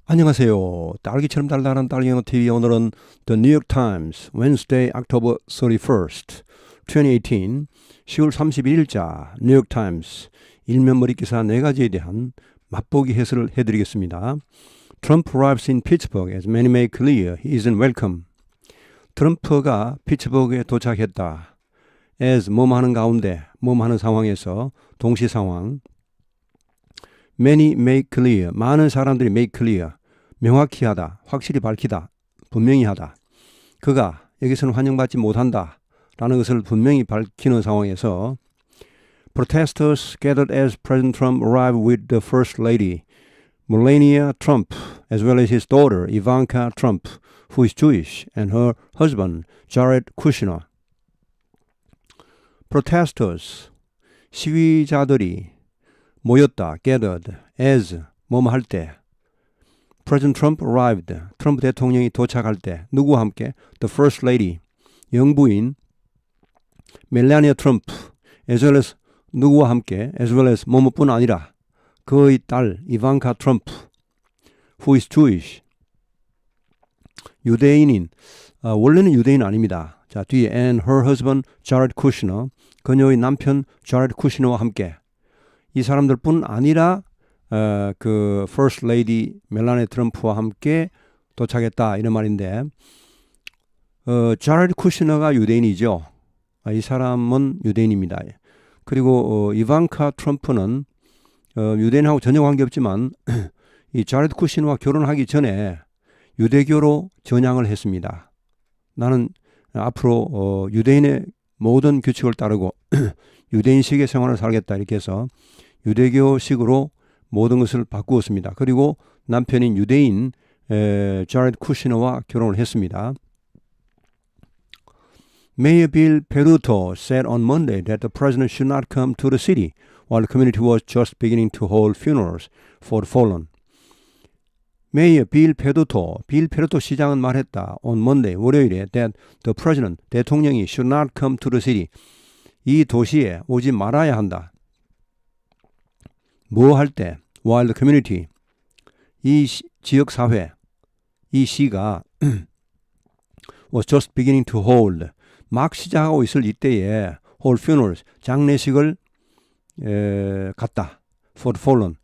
안녕하세요. 딸기처럼 달달한 딸기영어 TV. 오늘은 The New York Times Wednesday, October 31st, 2018 10월 31일자 뉴욕 타임스 일면 머리 기사 4가지에 대한 맛보기 해설을 해드리겠습니다. Trump arrives in Pittsburgh as many make clear he isn't welcome. 트럼프가 피츠버그에 도착했다. as 뭐하는 가운데, 뭐하는 상황에서, 동시 상황. Many make clear. 많은 사람들이 make clear. 명확히 하다. 확실히 밝히다. 분명히 하다. 그가 여기서는 환영받지 못한다. 라는 것을 분명히 밝히는 상황에서 Protesters gathered as President Trump arrived with the First Lady, Melania Trump, as well as his daughter, Ivanka Trump, who is Jewish, and her husband, Jared Kushner. Protesters, 시위자들이 모였다, gathered, as, 뭐뭐 할 때. President Trump arrived, 트럼프 대통령이 도착할 때. 누구와 함께? The First Lady, 영부인, Melania Trump, as well as 누구와 함께? as well as 뭐뭐뿐 아니라 그의 딸, Ivanka Trump, who is Jewish, 유대인인, 원래는 유대인 아닙니다. 자, 뒤에 and her husband, Jared Kushner, 그녀의 남편, Jared Kushner와 함께. 이 사람들뿐 아니라 그 First Lady 멜라니아 트럼프와 함께 도착했다 이런 말인데 자레드 쿠시너가 유대인이죠. 이 사람은 유대인입니다. 그리고 이방카 트럼프는 유대인하고 전혀 관계없지만 이 자레드 쿠시너와 결혼하기 전에 유대교로 전향을 했습니다. 나는 앞으로 유대인의 모든 규칙을 따르고 유대인식의 생활을 살겠다 이렇게 해서 유대교식으로 모든 것을 바꾸었습니다. 그리고 남편인 유대인 자레드 쿠시너와 결혼을 했습니다. Mayor Bill Peduto said on Monday that the president should not come to the city while the community was just beginning to hold funerals for the fallen. Mayor Bill Peduto, 빌 페두토 시장은 말했다. On Monday, 월요일에 that the president, 대통령이 should not come to the city, 이 도시에 오지 말아야 한다. 뭐 할 때? While the community, 이 지역사회, 이 시가 was just beginning to hold, 막 시작하고 있을 이때에 hold funerals, 장례식을 갔다. For the fallen,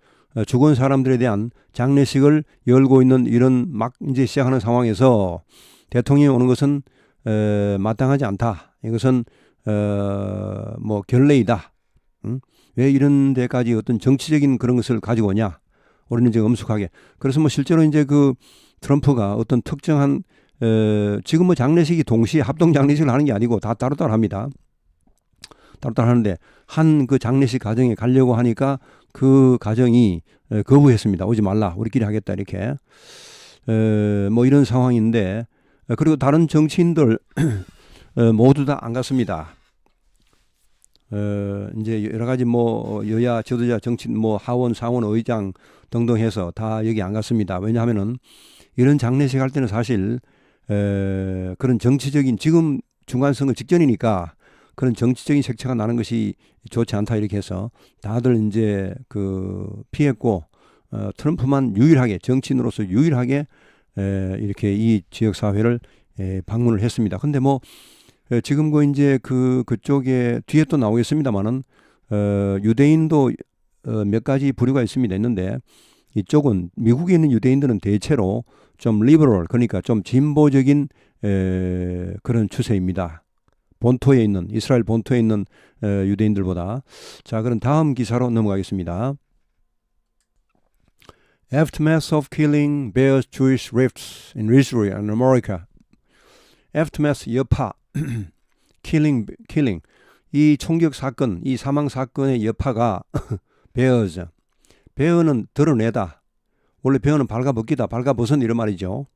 죽은 사람들에 대한 장례식을 열고 있는 이런 막 이제 시작하는 상황에서 대통령이 오는 것은 마땅하지 않다. 이것은 뭐 결례이다. 왜 이런 데까지 어떤 정치적인 그런 것을 가지고 오냐? 우리는 이제 엄숙하게. 그래서 뭐 실제로 이제 그 트럼프가 어떤 특정한 지금 뭐 장례식이 동시에 합동 장례식을 하는 게 아니고 다 따로따로 합니다. 따로따로 하는데 한 그 장례식 가정에 가려고 하니까 그 가정이 거부했습니다. 오지 말라. 우리끼리 하겠다. 이렇게. 뭐 이런 상황인데 그리고 다른 정치인들 모두 다 안 갔습니다. 이제 여러 가지 뭐 여야 지도자 정치인 뭐 하원 상원 의장 등등 해서 다 여기 안 갔습니다. 왜냐하면은 이런 장례식 할 때는 사실 그런 정치적인 지금 중간선거 직전이니까 그런 정치적인 색채가 나는 것이 좋지 않다 이렇게 해서 다들 이제 그 피했고 트럼프만 유일하게 정치인으로서 유일하게 이렇게 이 지역 사회를 방문을 했습니다. 근데 뭐 지금 그 이제 그쪽에 뒤에 또 나오겠습니다만은 유대인도 몇 가지 부류가 있는데 이쪽은 미국에 있는 유대인들은 대체로 좀 리버럴, 그러니까 좀 진보적인 그런 추세입니다. 본토에 있는 이스라엘 본토에 있는 유대인들보다. 자, 그럼 다음 기사로 넘어가겠습니다. Aftermath of killing bears Jewish rifts in Israel and America. Aftermath 여파, killing, 이 총격 사건, 이 사망 사건의 여파가 bears, bear는 드러내다. 원래 bear는 발가벗기다, 발가벗은 이런 말이죠.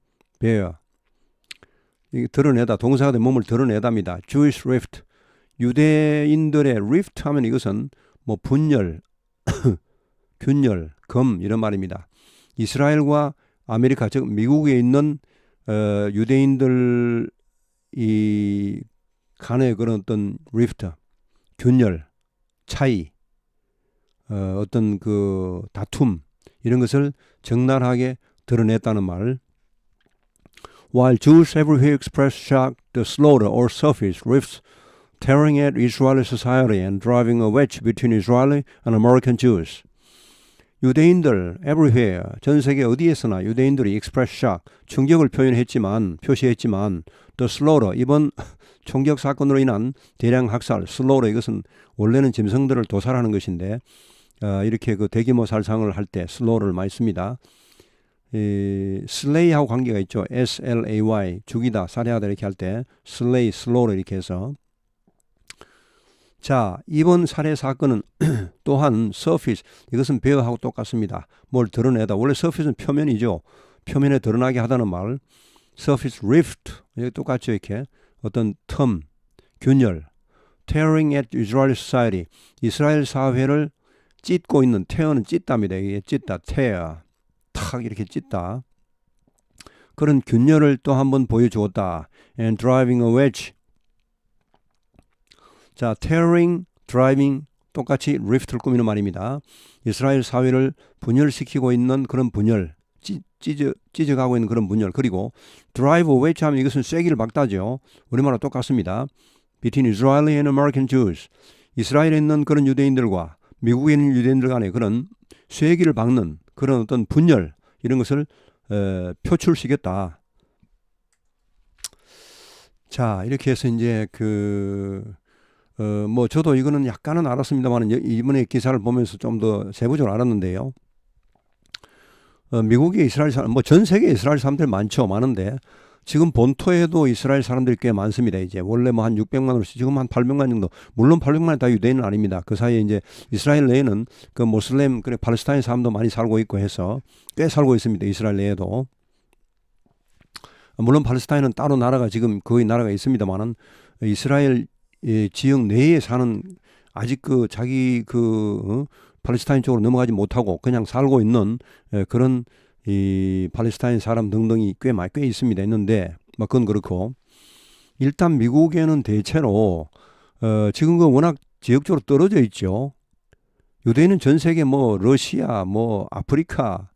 bear, 이게 드러내다, 동사가 된 몸을 드러내답니다. Jewish rift, 유대인들의 rift 하면 이것은 뭐 분열, 균열, 검 이런 말입니다. 이스라엘과 아메리카, 즉 미국에 있는 유대인들 이 간의 그런 어떤 리프트, 균열, 차이, 어떤 그 다툼 이런 것을 적나라하게 드러냈다는 말. While Jews everywhere express shock, the slaughter or surface rifts tearing at Israeli society and driving a wedge between Israeli and American Jews. 유대인들 everywhere, 전 세계 어디에서나 유대인들이 express shock, 충격을 표시했지만 the slaughter, 이번 총격 사건으로 인한 대량 학살, slaughter, 이것은 원래는 짐승들을 도살하는 것인데 이렇게 그 대규모 살상을 할 때 slaughter를 많이 씁니다. slay하고 관계가 있죠. S-L-A-Y, 죽이다, 살해하다 이렇게 할 때 slay, slaughter 이렇게 해서. 자, 이번 살해 사건은 또한 surface, 이것은 bear하고 똑같습니다. 뭘 드러내다. 원래 surface는 표면이죠. 표면에 드러나게 하다는 말. surface rift, 여기 똑같죠. 이렇게 어떤 틈, 균열. tearing at Israeli society, 이스라엘 사회를 찢고 있는, tear는 찢답니다. 이게 찢다, tear. 탁 이렇게 찢다. 그런 균열을 또 한번 보여주었다. and driving a wedge. 자, tearing, driving 똑같이 rift를 꾸미는 말입니다. 이스라엘 사회를 분열시키고 있는 그런 분열, 찢어가고 있는 그런 분열. 그리고 drive a wedge 하면 이것은 쐐기를 박다죠. 우리말과 똑같습니다. Between Israeli and American Jews. 이스라엘에 있는 그런 유대인들과 미국에 있는 유대인들 간의 그런 쐐기를 박는 그런 어떤 분열, 이런 것을 표출시켰다. 자, 이렇게 해서 이제 뭐 저도 이거는 약간은 알았습니다만 이번에 기사를 보면서 좀 더 세부적으로 알았는데요. 미국의 이스라엘 사람, 뭐 전 세계 이스라엘 사람들 많은데 지금 본토에도 이스라엘 사람들이 꽤 많습니다. 이제 원래 뭐 한 600만으로 지금 한 800만 정도. 물론 800만이 다 유대인은 아닙니다. 그 사이에 이제 이스라엘 내에는 그 모슬렘, 그래 팔레스타인 사람도 많이 살고 있고 해서 꽤 살고 있습니다. 이스라엘 내에도. 물론 팔레스타인은 따로 나라가 지금 거의 나라가 있습니다만은 이스라엘 지역 내에 사는 아직 자기 팔레스타인 쪽으로 넘어가지 못하고 그냥 살고 있는 그런 이 팔레스타인 사람 등등이 꽤 있습니다. 있는데 뭐 그건 그렇고, 일단 미국에는 대체로 지금 워낙 지역적으로 떨어져 있죠. 유대인은 전 세계 뭐 러시아, 뭐 아프리카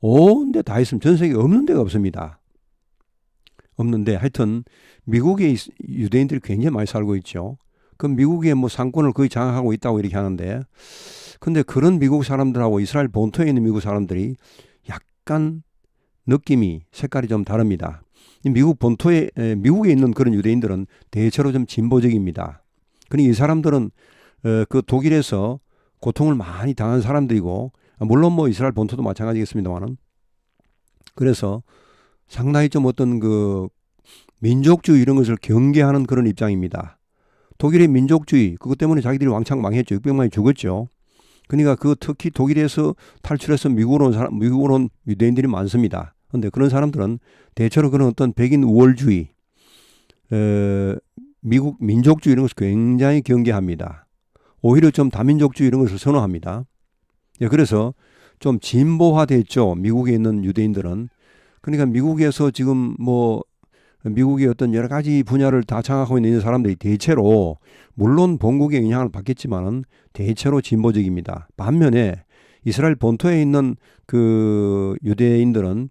온 데 다 있으면 전 세계 없는 데가 없습니다. 없는데 하여튼 미국에 유대인들이 굉장히 많이 살고 있죠. 그럼 미국의 뭐 상권을 거의 장악하고 있다고 이렇게 하는데, 근데 그런 미국 사람들하고 이스라엘 본토에 있는 미국 사람들이 약간 느낌이, 색깔이 좀 다릅니다. 미국 본토에, 미국에 있는 그런 유대인들은 대체로 좀 진보적입니다. 그러니까 이 사람들은 그 독일에서 고통을 많이 당한 사람들이고, 물론 뭐 이스라엘 본토도 마찬가지겠습니다만은, 그래서 상당히 좀 어떤 민족주의 이런 것을 경계하는 그런 입장입니다. 독일의 민족주의, 그것 때문에 자기들이 왕창 망했죠. 600만이 죽었죠. 그러니까 특히 독일에서 탈출해서 미국으로 온 유대인들이 많습니다. 그런데 그런 사람들은 대체로 그런 어떤 백인 우월주의, 미국 민족주의 이런 것을 굉장히 경계합니다. 오히려 좀 다민족주의 이런 것을 선호합니다. 그래서 좀 진보화됐죠. 미국에 있는 유대인들은. 그러니까 미국에서 지금 뭐 미국의 어떤 여러 가지 분야를 다 장악하고 있는 사람들이 대체로, 물론 본국의 영향을 받겠지만은 대체로 진보적입니다. 반면에 이스라엘 본토에 있는 그 유대인들은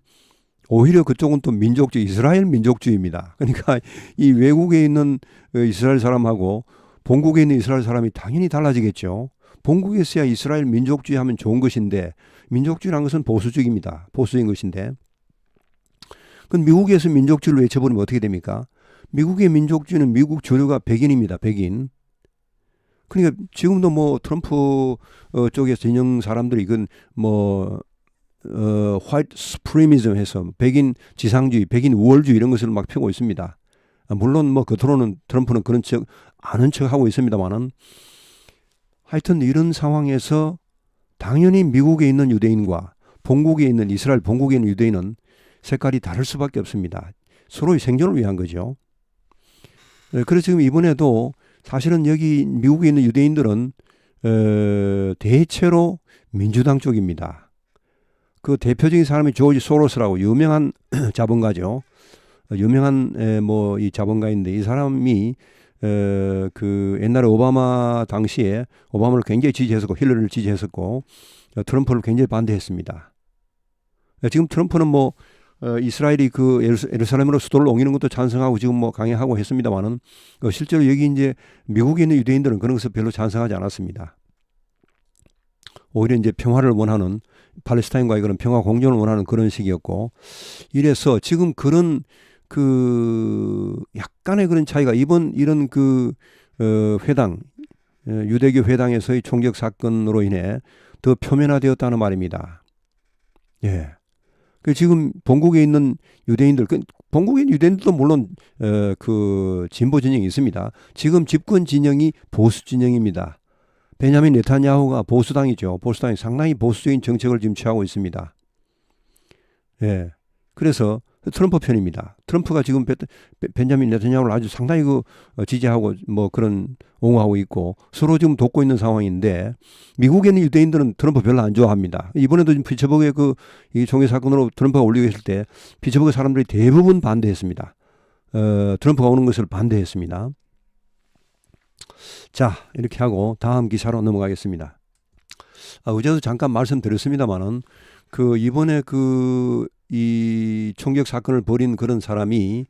오히려 그쪽은 또 민족주의, 이스라엘 민족주의입니다. 그러니까 이 외국에 있는 이스라엘 사람하고 본국에 있는 이스라엘 사람이 당연히 달라지겠죠. 본국에서야 이스라엘 민족주의 하면 좋은 것인데, 민족주의라는 것은 보수적입니다. 보수적인 것인데, 그럼 미국에서 민족주의를 외쳐버리면 어떻게 됩니까? 미국의 민족주의는 미국 주류가 백인입니다. 백인. 그러니까 지금도 뭐 트럼프 쪽에서 진영 사람들이 이건 뭐 화이트 스프리미즘 해서 백인 지상주의, 백인 우월주의 이런 것을 막 펴고 있습니다. 물론 뭐 겉으로는 트럼프는 그런 척 아는 척 하고 있습니다만은, 하여튼 이런 상황에서 당연히 미국에 있는 유대인과 본국에 있는 이스라엘 본국에 있는 유대인은 색깔이 다를 수밖에 없습니다. 서로의 생존을 위한 거죠. 그래서 지금 이번에도 사실은 여기 미국에 있는 유대인들은 대체로 민주당 쪽입니다. 그 대표적인 사람이 조지 소로스라고 유명한 자본가죠. 유명한 뭐 이 자본가인데, 이 사람이 그 옛날에 오바마 당시에 오바마를 굉장히 지지했었고 힐러리를 지지했었고 트럼프를 굉장히 반대했습니다. 지금 트럼프는 뭐 이스라엘이 그 예루살렘으로 수도를 옮기는 것도 찬성하고 지금 뭐 강행하고 했습니다만은 실제로 여기 이제 미국에 있는 유대인들은 그런 것을 별로 찬성하지 않았습니다. 오히려 이제 평화를 원하는 팔레스타인과의 그런 평화 공존을 원하는 그런 식이었고 이래서 지금 그런 그 약간의 그런 차이가 이번 이런 그 회당 유대교 회당에서의 총격 사건으로 인해 더 표면화되었다는 말입니다. 예. 그 지금 본국에 있는 유대인들, 본국에 있는 유대인들도 물론 그 진보 진영이 있습니다. 지금 집권 진영이 보수 진영입니다. 베냐민 네타냐후가 보수당이죠. 보수당이 상당히 보수적인 정책을 지금 취하고 있습니다. 예. 그래서 트럼프 편입니다. 트럼프가 지금 벤자민 네타냐후를 아주 상당히 지지하고 뭐 그런 옹호하고 있고 서로 지금 돕고 있는 상황인데 미국에 있는 유대인들은 트럼프 별로 안 좋아합니다. 이번에도 지금 피츠버그의 이 총기 사건으로 트럼프가 올리고 있을 때 피츠버그 사람들이 대부분 반대했습니다. 트럼프가 오는 것을 반대했습니다. 자, 이렇게 하고 다음 기사로 넘어가겠습니다. 어제도 잠깐 말씀드렸습니다만은 이번에 이 총격 사건을 벌인 그런 사람이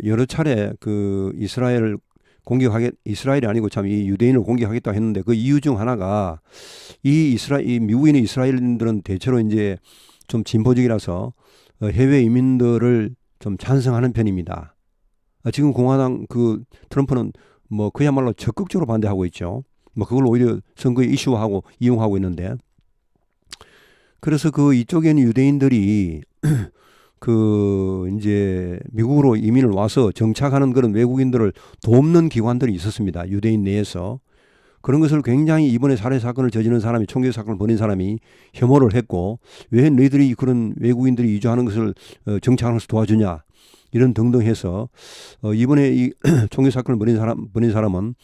여러 차례 이스라엘이 아니고 참 이 유대인을 공격하겠다 했는데 그 이유 중 하나가 이 미국에 있는 이스라엘인들은 대체로 이제 좀 진보적이라서 해외 이민들을 좀 찬성하는 편입니다. 지금 공화당 트럼프는 뭐 그야말로 적극적으로 반대하고 있죠. 뭐 그걸 오히려 선거에 이슈화하고 이용하고 있는데 그래서 이쪽에 있는 유대인들이 이제 미국으로 이민을 와서 정착하는 그런 외국인들을 돕는 기관들이 있었습니다. 유대인 내에서. 그런 것을 굉장히 이번에 살해 사건을 저지른 사람이 총격 사건을 벌인 사람이 혐오를 했고 왜 너희들이 그런 외국인들이 이주하는 것을 정착하는 것을 도와주냐 이런 등등 해서 이번에 이 총격 사건을 벌인 사람은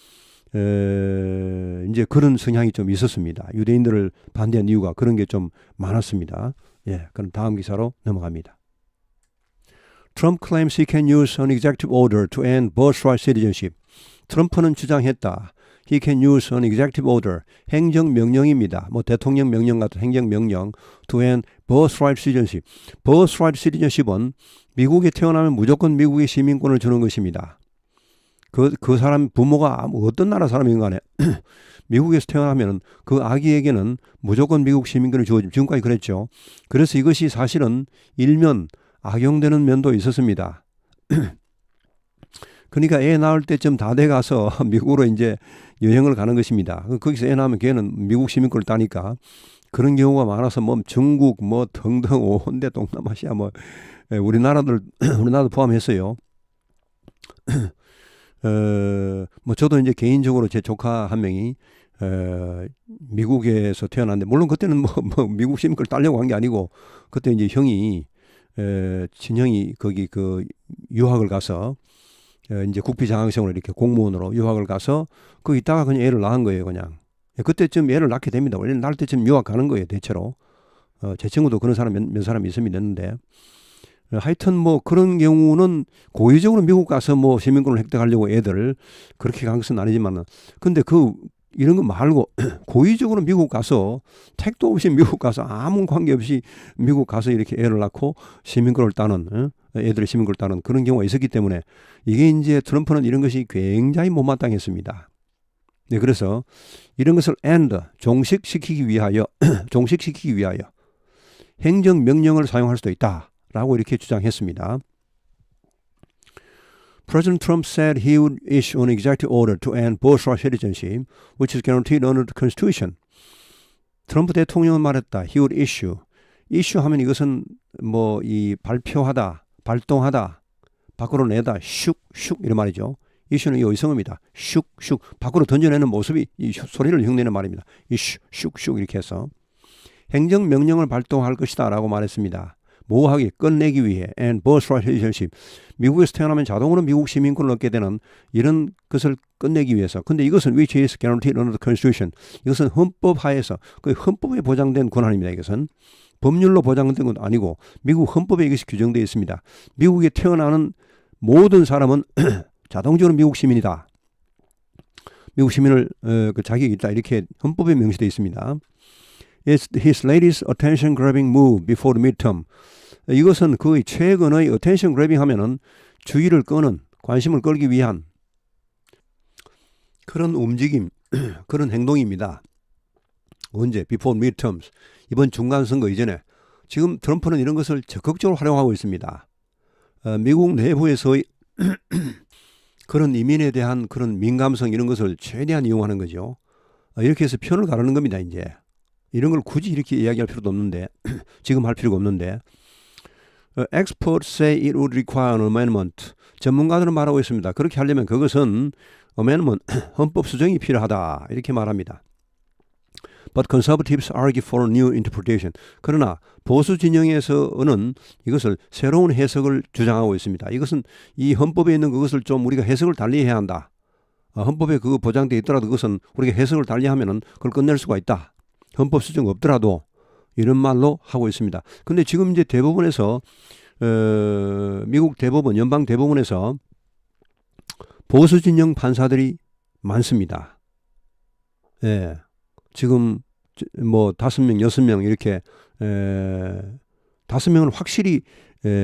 이제 그런 성향이 좀 있었습니다. 유대인들을 반대한 이유가 그런 게 좀 많았습니다. 예, 그럼 다음 기사로 넘어갑니다. Trump claims he can use an executive order to end birthright citizenship. 트럼프는 주장했다. He can use an executive order. 행정명령입니다. 뭐 대통령 명령 같은 행정명령 to end birthright citizenship. birthright citizenship은 미국에 태어나면 무조건 미국의 시민권을 주는 것입니다. 그 사람 부모가 어떤 나라 사람인 간에 미국에서 태어나면 그 아기에게는 무조건 미국 시민권을 주어집니다. 지금까지 그랬죠. 그래서 이것이 사실은 일면 악용되는 면도 있었습니다. 그러니까 애 낳을 때쯤 다 돼가서 미국으로 이제 여행을 가는 것입니다. 거기서 애 낳으면 걔는 미국 시민권을 따니까 그런 경우가 많아서 뭐 중국 뭐 등등 온데 동남아시아 뭐 우리나라도 포함했어요. 뭐 저도 이제 개인적으로 제 조카 한 명이 미국에서 태어났는데 물론 그때는 뭐 미국 시민권을 따려고 한 게 아니고 그때 이제 형이 친형이 거기 유학을 가서 이제 국비장학생으로 이렇게 공무원으로 유학을 가서 거기 있다가 그냥 애를 낳은 거예요, 그냥. 그때쯤 애를 낳게 됩니다. 원래 낳을 때쯤 유학 가는 거예요, 대체로. 제 친구도 그런 사람 몇 사람이 있으면 됐는데. 하여튼 뭐 그런 경우는 고의적으로 미국 가서 뭐 시민권을 획득하려고 애들을 그렇게 간 것은 아니지만은 근데 이런 거 말고 고의적으로 미국 가서 택도 없이 미국 가서 아무 관계 없이 미국 가서 이렇게 애를 낳고 시민권을 따는 애들의 시민권을 따는 그런 경우가 있었기 때문에 이게 이제 트럼프는 이런 것이 굉장히 못마땅했습니다. 네, 그래서 이런 것을 종식시키기 위하여 행정명령을 사용할 수도 있다라고 이렇게 주장했습니다. President Trump said he would issue an executive order to end birthright citizenship, which is guaranteed under the Constitution. 트럼프 대통령은 말했다. He would issue. 하면 이것은 뭐 발표하다, 발동하다, 밖으로 내다, 슉 이런 말이죠. issue는 이 의성어입니다. 슉 밖으로 던져내는 모습이 이 소리를 흉내내는 말입니다. 이 슉 이렇게 해서 행정명령을 발동할 것이다라고 말했습니다. 모호하게 끝내기 위해 and birthright citizenship. 미국에서 태어나면 자동으로 미국 시민권을 얻게 되는 이런 것을 끝내기 위해서. 근데 이것은 which is guaranteed under the Constitution. 이것은 헌법 하에서 헌법에 보장된 권한입니다. 이것은 법률로 보장된 건 아니고 미국 헌법에 이것이 규정되어 있습니다. 미국에 태어나는 모든 사람은 자동적으로 미국 시민이다. 미국 시민을 자격이 있다. 이렇게 헌법에 명시되어 있습니다. It's his latest attention-grabbing move before the midterm. 이것은 거의 최근의 attention-grabbing 하면은 주의를 끄는, 관심을 끌기 위한 그런 움직임, 그런 행동입니다. 언제? Before midterms. 이번 중간선거 이전에. 지금 트럼프는 이런 것을 적극적으로 활용하고 있습니다. 미국 내부에서의 그런 이민에 대한 그런 민감성 이런 것을 최대한 이용하는 거죠. 이렇게 해서 편을 가르는 겁니다. 이제 이런 걸 굳이 이렇게 이야기할 필요도 없는데 지금 할 필요가 없는데 Experts say it would require an amendment. 전문가들은 말하고 있습니다. 그렇게 하려면 그것은 amendment, 헌법 수정이 필요하다. 이렇게 말합니다. But conservatives argue for a new interpretation. 그러나 보수 진영에서는 이것을 새로운 해석을 주장하고 있습니다. 이것은 이 헌법에 있는 그것을 좀 우리가 해석을 달리 해야 한다. 헌법에 그거 보장되어 있더라도 그것은 우리가 해석을 달리 하면은 그걸 끝낼 수가 있다. 헌법 수정 없더라도 이런 말로 하고 있습니다. 근데 지금 이제 대법원에서 미국 대법원, 연방 대법원에서 보수 진영 판사들이 많습니다. 예. 지금 뭐 5명, 6명 이렇게 5명은 확실히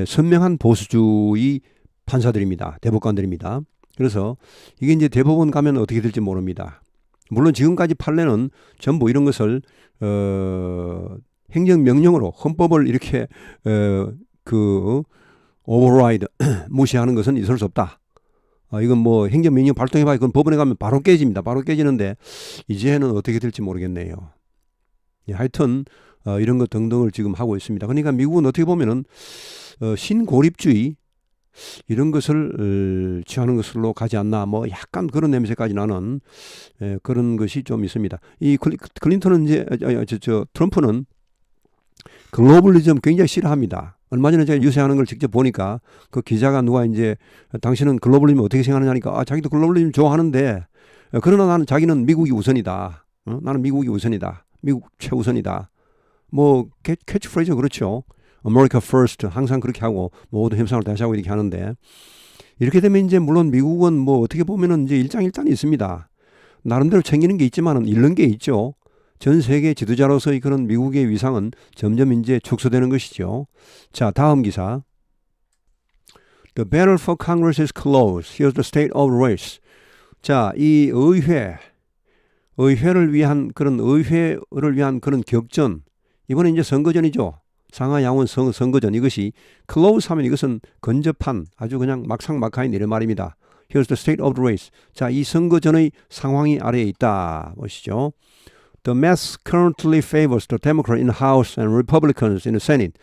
선명한 보수주의 판사들입니다. 대법관들입니다. 그래서 이게 이제 대법원 가면 어떻게 될지 모릅니다. 물론 지금까지 판례는 전부 이런 것을 행정명령으로 헌법을 이렇게 오버라이드 무시하는 것은 있을 수 없다. 이건 뭐 행정명령 발동해봐야 그건 법원에 가면 바로 깨집니다. 바로 깨지는데 이제는 어떻게 될지 모르겠네요. 하여튼 이런 것 등등을 지금 하고 있습니다. 그러니까 미국은 어떻게 보면은 신고립주의 이런 것을 취하는 것으로 가지 않나 뭐 약간 그런 냄새까지 나는 그런 것이 좀 있습니다. 이 클린턴은 이제 트럼프는 글로벌리즘 굉장히 싫어합니다. 얼마 전에 제가 유세하는 걸 직접 보니까 그 기자가 누가 이제 당신은 글로벌리즘 어떻게 생각하느냐니까 자기도 글로벌리즘 좋아하는데 그러나 나는 자기는 미국이 우선이다. 나는 미국이 우선이다. 미국 최우선이다. 뭐 캐치프레이즈 그렇죠. America first 항상 그렇게 하고 모든 협상을 다시 하고 이렇게 하는데 이렇게 되면 이제 물론 미국은 뭐 어떻게 보면은 이제 일장일단이 있습니다. 나름대로 챙기는 게 있지만은 잃는 게 있죠. 전 세계 지도자로서의 그런 미국의 위상은 점점 이제 축소되는 것이죠. 자, 다음 기사. The battle for Congress is close. Here's the state of the race. 자, 이 의회를 위한 그런 격전. 이번에 이제 선거전이죠. 상하 양원 선거전. 이것이 close 하면 이것은 근접한 아주 그냥 막상막하인 이런 말입니다. Here's the state of the race. 자, 이 선거전의 상황이 아래에 있다. 보시죠. The math currently favors the Democrat in the House and Republicans in the Senate.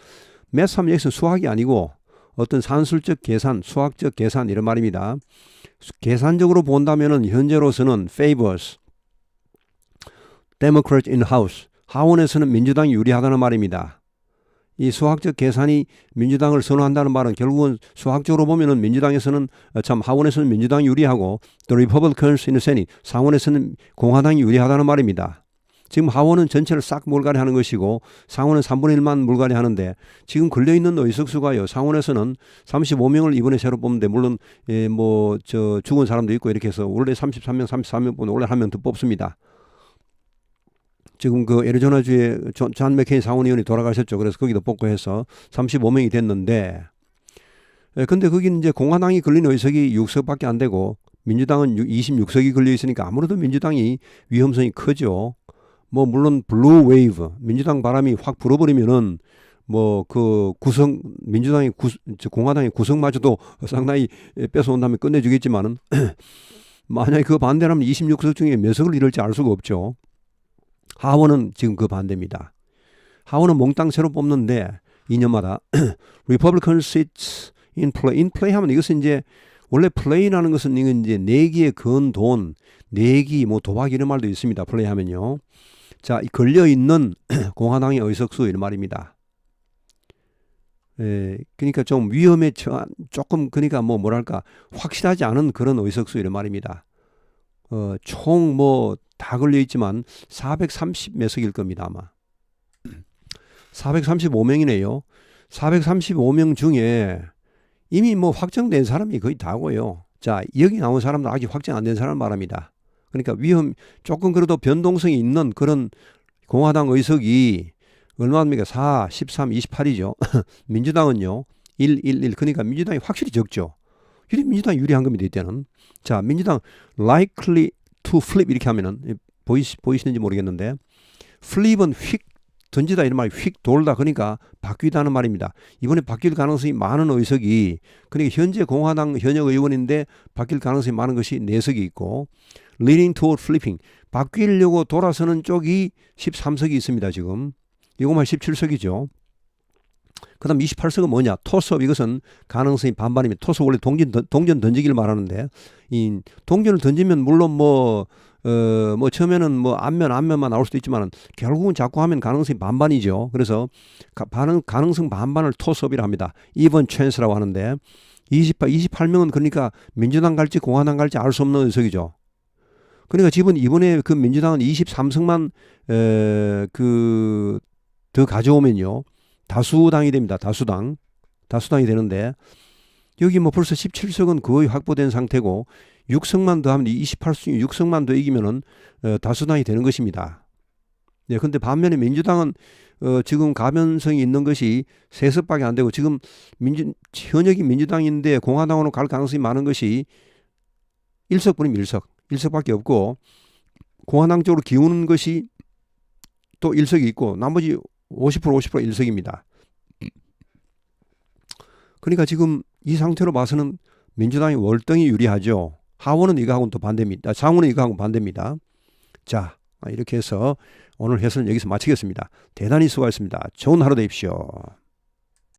math 하면 여기서 수학이 아니고 어떤 산술적 계산, 수학적 계산 이런 말입니다. 계산적으로 본다면은 현재로서는 favors Democrat in the House. 하원에서는 민주당이 유리하다는 말입니다. 이 수학적 계산이 민주당을 선호한다는 말은 결국은 수학적으로 보면은 민주당에서는 하원에서는 민주당이 유리하고 the Republicans in the Senate 상원에서는 공화당이 유리하다는 말입니다. 지금 하원은 전체를 싹 물갈이 하는 것이고 상원은 3분의 1만 물갈이 하는데 지금 걸려있는 의석수가요. 상원에서는 35명을 이번에 새로 뽑는데 물론 죽은 사람도 있고 이렇게 해서 원래 33명 뽑는데 원래 한 명 더 뽑습니다. 지금 그 애리조나주에 존 맥케인 상원의원이 돌아가셨죠. 그래서 거기도 뽑고 해서 35명이 됐는데 근데 거기는 이제 공화당이 걸린 의석이 6석밖에 안 되고 민주당은 26석이 걸려 있으니까 아무래도 민주당이 위험성이 크죠. 뭐 물론 블루 웨이브 민주당 바람이 확 불어버리면은 뭐 그 공화당의 구성마저도 상당히 뺏어온다면 끝내주겠지만은 만약에 그 반대라면 26석 중에 몇 석을 잃을지 알 수가 없죠. 하원은 지금 그 반대입니다. 하원은 몽땅 새로 뽑는데 2년마다 Republican seats in play 하면 이것은 이제 원래 플레이라는 것은 이건 이제 내기에 건 돈, 내기 뭐 도박 이런 말도 있습니다. 플레이 하면요. 자, 걸려 있는 공화당의 의석수 이런 말입니다. 그러니까 좀 위험에 처한 조금 그러니까 뭐랄까 확실하지 않은 그런 의석수 이런 말입니다. 총 다 걸려 있지만 430 몇 석일 겁니다, 아마. 435명이네요. 435명 중에 이미 확정된 사람이 거의 다고요. 자, 여기 나온 사람도 아직 확정 안 된 사람 말합니다. 그러니까 조금 그래도 변동성이 있는 그런 공화당 의석이 얼마입니까? 4, 13, 28이죠. 민주당은요. 1, 1, 1. 그러니까 민주당이 확실히 적죠. 민주당이 유리한 겁니다. 이때는. 자, 민주당 likely to flip 이렇게 하면은 보이시는지 모르겠는데 flip은 휙 던지다 이런 말이 휙 돌다 그러니까 바뀌다는 말입니다. 이번에 바뀔 가능성이 많은 의석이 그러니까 현재 공화당 현역 의원인데 바뀔 가능성이 많은 것이 4석이 있고 leaning toward flipping 바뀌려고 돌아서는 쪽이 13석이 있습니다. 지금 이것만 17석이죠. 그 다음 28석은 뭐냐? 토스업 이것은 가능성이 반반입니다. 토스업 원래 동전 던지기를 말하는데 이 동전을 던지면 물론 뭐 처음에는 뭐 앞면만 나올 수도 있지만 결국은 자꾸 하면 가능성이 반반이죠. 그래서 가능성 반반을 토스업이라 합니다. even chance라고 하는데 28명은 그러니까 민주당 갈지 공화당 갈지 알 수 없는 의석이죠. 그러니까 지금 이번에 그 민주당은 23석만 더 가져오면요. 다수당이 됩니다. 다수당이 되는데 여기 뭐 벌써 17석은 거의 확보된 상태고 6석만 더 하면 28석 6석만 더 이기면은 다수당이 되는 것입니다. 네, 근데 반면에 민주당은 지금 가변성이 있는 것이 3석밖에 안 되고 지금 현역이 민주당인데 공화당으로 갈 가능성이 많은 것이 1석뿐입니다. 1석밖에 없고 공화당 쪽으로 기우는 것이 또 1석이 있고 나머지 50% 1석입니다. 그러니까 지금 이 상태로 봐서는 민주당이 월등히 유리하죠. 하원은 이거하고는 또 반대입니다. 상원은 이거하고는 반대입니다. 자, 이렇게 해서 오늘 해설은 여기서 마치겠습니다. 대단히 수고하셨습니다. 좋은 하루 되십시오.